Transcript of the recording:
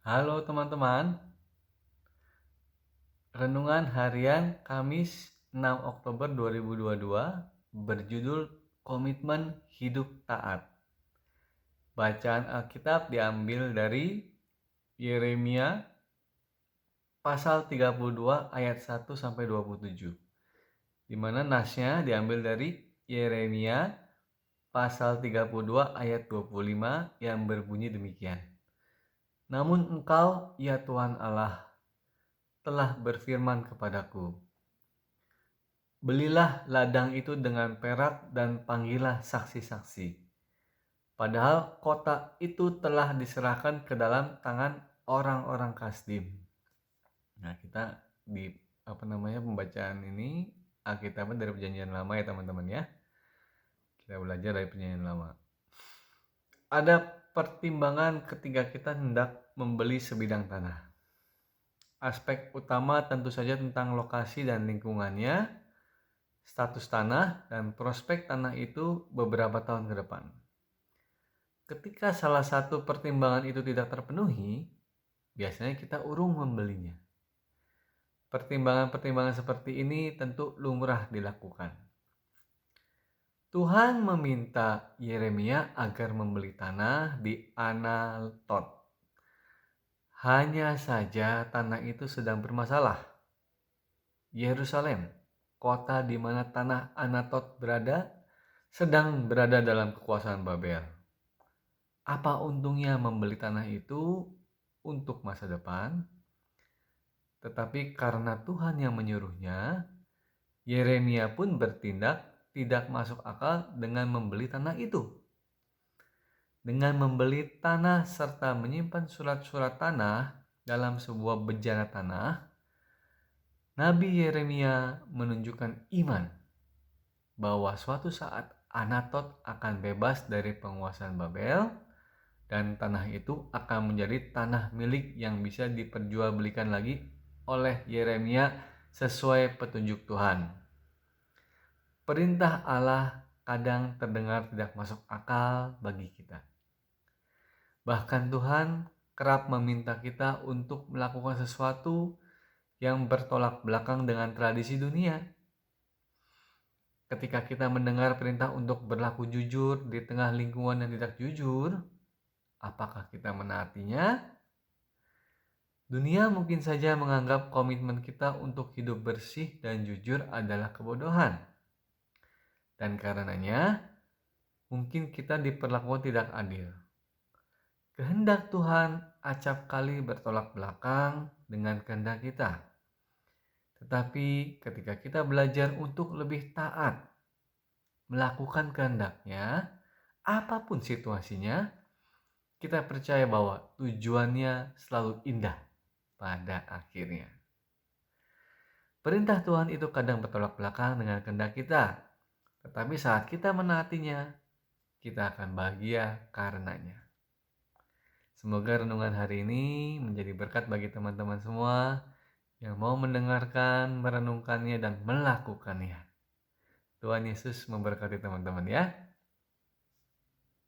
Halo teman-teman, renungan harian Kamis 6 Oktober 2022 berjudul Komitmen Hidup Taat. Bacaan Alkitab diambil dari Yeremia pasal 32 ayat 1 sampai 27. Di mana nasnya diambil dari Yeremia pasal 32 ayat 25 yang berbunyi demikian. Namun engkau, ya Tuhan Allah, telah berfirman kepadaku, belilah ladang itu dengan perak dan panggillah saksi-saksi. Padahal kota itu telah diserahkan ke dalam tangan orang-orang Kasdim. Nah, kita di pembacaan ini Alkitabnya dari Perjanjian Lama ya teman-teman ya. Kita belajar dari Perjanjian Lama. Ada pertimbangan ketika kita hendak membeli sebidang tanah. Aspek utama tentu saja tentang lokasi dan lingkungannya, status tanah, dan prospek tanah itu beberapa tahun ke depan. Ketika salah satu pertimbangan itu tidak terpenuhi, biasanya kita urung membelinya. Pertimbangan-pertimbangan seperti ini tentu lumrah dilakukan. Tuhan meminta Yeremia agar membeli tanah di Anatot. Hanya saja tanah itu sedang bermasalah. Yerusalem, kota di mana tanah Anatot berada, sedang berada dalam kekuasaan Babel. Apa untungnya membeli tanah itu untuk masa depan? Tetapi karena Tuhan yang menyuruhnya, Yeremia pun bertindak tidak masuk akal dengan membeli tanah itu. Dengan membeli tanah serta menyimpan surat-surat tanah dalam sebuah bejana tanah, Nabi Yeremia menunjukkan iman bahwa suatu saat Anatot akan bebas dari penguasaan Babel dan tanah itu akan menjadi tanah milik yang bisa diperjualbelikan lagi oleh Yeremia sesuai petunjuk Tuhan. Perintah Allah kadang terdengar tidak masuk akal bagi kita. Bahkan Tuhan kerap meminta kita untuk melakukan sesuatu yang bertolak belakang dengan tradisi dunia. Ketika kita mendengar perintah untuk berlaku jujur di tengah lingkungan yang tidak jujur, apakah kita menaatinya? Dunia mungkin saja menganggap komitmen kita untuk hidup bersih dan jujur adalah kebodohan. Dan karenanya, mungkin kita diperlakukan tidak adil. Kehendak Tuhan acap kali bertolak belakang dengan kehendak kita. Tetapi ketika kita belajar untuk lebih taat, melakukan kehendaknya, apapun situasinya, kita percaya bahwa tujuannya selalu indah pada akhirnya. Perintah Tuhan itu kadang bertolak belakang dengan kehendak kita, tetapi saat kita menaatinya, kita akan bahagia karenanya. Semoga renungan hari ini menjadi berkat bagi teman-teman semua yang mau mendengarkan, merenungkannya, dan melakukannya. Tuhan Yesus memberkati teman-teman ya.